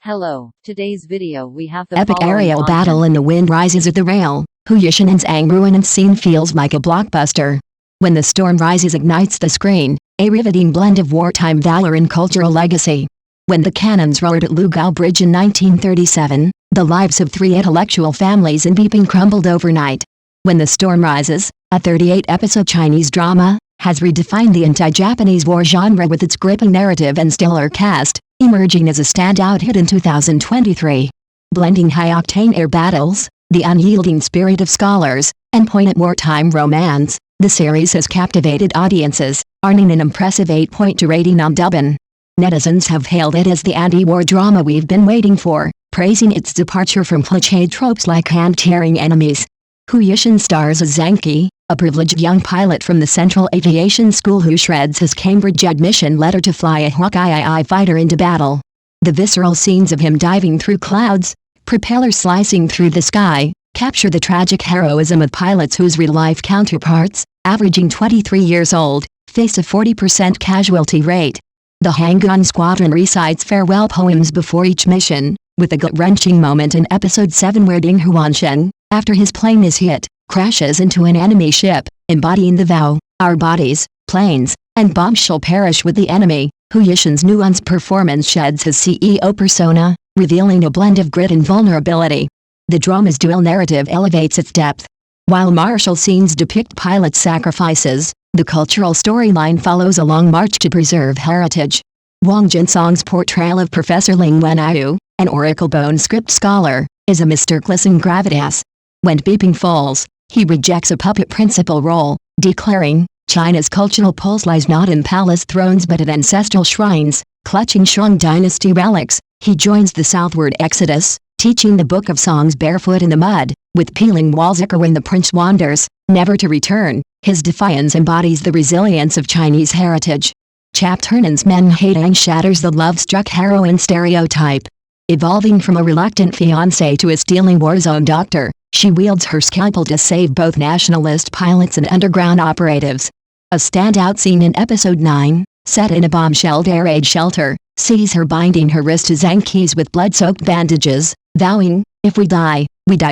Hello, today's video we have the Epic following aerial content. battle in the wind rises at the rail. Yitian and Zhang Ruonan scene feels like a blockbuster. When the storm rises ignites the screen, a riveting blend of wartime valor and cultural legacy. When the cannons roared at Lugao Bridge in 1937, the lives of 3 intellectual families in Beiping crumbled overnight. When the storm rises, a 38-episode Chinese drama, has redefined the anti-Japanese war genre with its gripping narrative and stellar cast, emerging as a standout hit in 2023. Blending high-octane air battles, the unyielding spirit of scholars, and poignant wartime romance, the series has captivated audiences, earning an impressive 8.2 rating on Douban. Netizens have hailed it as the anti-war drama we've been waiting for, praising its departure from cliché tropes like hand-tearing enemies. Yitian stars as Zhang, a privileged young pilot from the Central Aviation School who shreds his Cambridge admission letter to fly a Hawkeye fighter into battle. The visceral scenes of him diving through clouds, propellers slicing through the sky, capture the tragic heroism of pilots whose real-life counterparts, averaging 23 years old, face a 40% casualty rate. The Hanggun Squadron recites farewell poems before each mission, with a gut-wrenching moment in Episode 7 where Ding Huanshen, after his plane is hit, crashes into an enemy ship, embodying the vow, our bodies, planes, and bombs shall perish with the enemy. Yitian's nuanced performance sheds his CEO persona, revealing a blend of grit and vulnerability. The drama's dual narrative elevates its depth. While martial scenes depict pilot sacrifices, the cultural storyline follows a long march to preserve heritage. Wang Jinsong's portrayal of Professor Ling Wenyu, an Oracle Bone script scholar, is a masterclass in gravitas. When Beiping falls, he rejects a puppet principal role, declaring, China's cultural pulse lies not in palace thrones but at ancestral shrines. Clutching Shang dynasty relics, he joins the southward exodus, teaching the Book of Songs barefoot in the mud, with peeling walls echoing the prince wanders, never to return. His defiance embodies the resilience of Chinese heritage. Chapternan's Men Hating shatters the love-struck heroine stereotype. Evolving from a reluctant fiancé to a steely war-zone doctor, she wields her scalpel to save both nationalist pilots and underground operatives. A standout scene in Episode 9, set in a bombshelled air raid shelter, sees her binding her wrist to Zhang's with blood-soaked bandages, vowing, if we die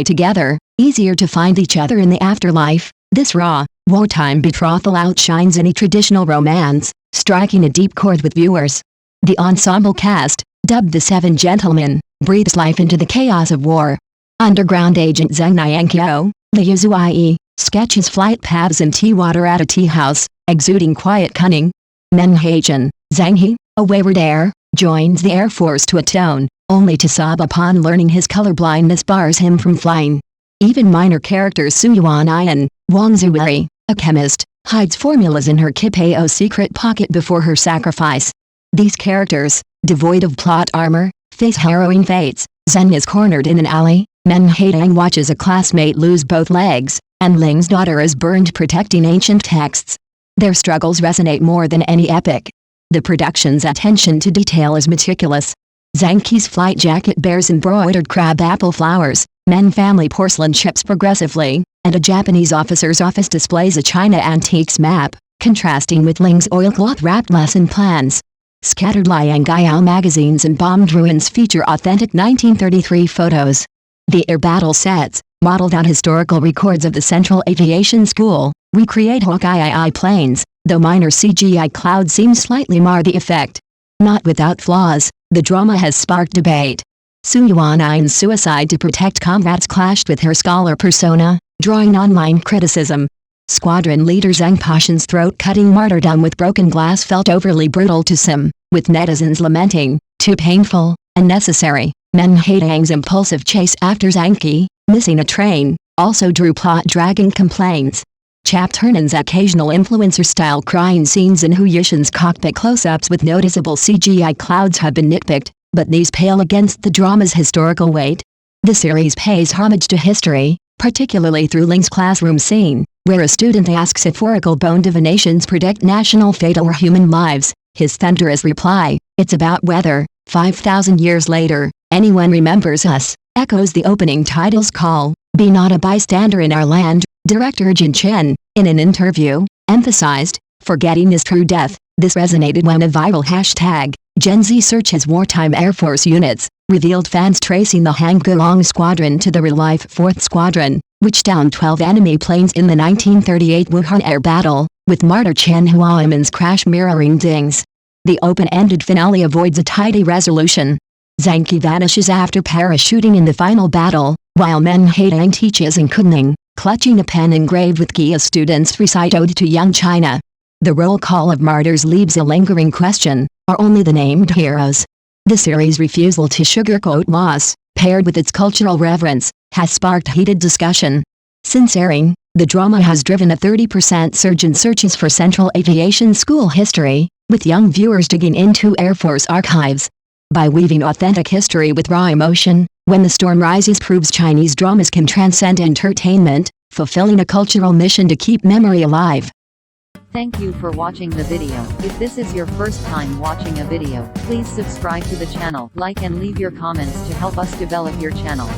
together, easier to find each other in the afterlife. This raw, wartime betrothal outshines any traditional romance, striking a deep chord with viewers. The ensemble cast, dubbed the Seven Gentlemen, breathes life into the chaos of war. Underground agent Zheng Niankyo, Liu Zuai, sketches flight paths and tea water at a tea house, exuding quiet cunning. Menhaden, Zhang, a wayward heir, joins the Air Force to atone, only to sob upon learning his colorblindness bars him from flying. Even minor characters Su Yuan, Wang Zuwei, a chemist, hides formulas in her Kipao secret pocket before her sacrifice. These characters, devoid of plot armor, face harrowing fates. Zheng is cornered in an alley, Menhaden watches a classmate lose both legs, and Ling's daughter is burned protecting ancient texts. Their struggles resonate more than any epic. The production's attention to detail is meticulous. Zhang's flight jacket bears embroidered crabapple flowers, Men family porcelain chips progressively, and a Japanese officer's office displays a China antiques map, contrasting with Ling's oilcloth-wrapped lesson plans. Scattered Liangao magazines and bombed ruins feature authentic 1933 photos. The air battle sets, modeled on historical records of the Central Aviation School, recreate Hawkeye planes, though minor CGI clouds seem slightly mar the effect. Not without flaws, the drama has sparked debate. Su Yuan's suicide to protect comrades clashed with her scholar persona, drawing online criticism. Squadron leader Zhang Pashan's throat-cutting martyrdom with broken glass felt overly brutal to some, with netizens lamenting, too painful, unnecessary. Menhaden's impulsive chase after Zhang, missing a train, also drew plot-dragging complaints. Chapternan's occasional influencer-style crying scenes in Yitian's cockpit close-ups with noticeable CGI clouds have been nitpicked, but these pale against the drama's historical weight. The series pays homage to history, particularly through Ling's classroom scene, where a student asks if Oracle Bone divinations predict national fate or human lives. His thunderous reply, it's about whether, 5,000 years later, anyone remembers us, echoes the opening title's call, Be Not a Bystander in Our Land. Director Jin Chen, in an interview, emphasized, forgetting is true death. This resonated when a viral hashtag, Gen Z searches wartime Air Force units, revealed fans tracing the Hangguang Squadron to the real-life 4th Squadron, which downed 12 enemy planes in the 1938 Wuhan air battle, with martyr Chen Huaimin's crash mirroring dings. The open-ended finale avoids a tidy resolution. Zhang Qi vanishes after parachuting in the final battle, while Men Haidang teaches in Kunming, clutching a pen engraved with Gia students recite Ode to Young China. The roll call of martyrs leaves a lingering question: are only the named heroes? The series' refusal to sugarcoat loss, paired with its cultural reverence, has sparked heated discussion. Since airing, the drama has driven a 30% surge in searches for Central Aviation School history, with young viewers digging into Air Force archives. By weaving authentic history with raw emotion, When the Storm Rises proves Chinese dramas can transcend entertainment, fulfilling a cultural mission to keep memory alive. Thank you for watching the video. If this is your first time watching a video, please subscribe to the channel, like and leave your comments to help us develop your channel.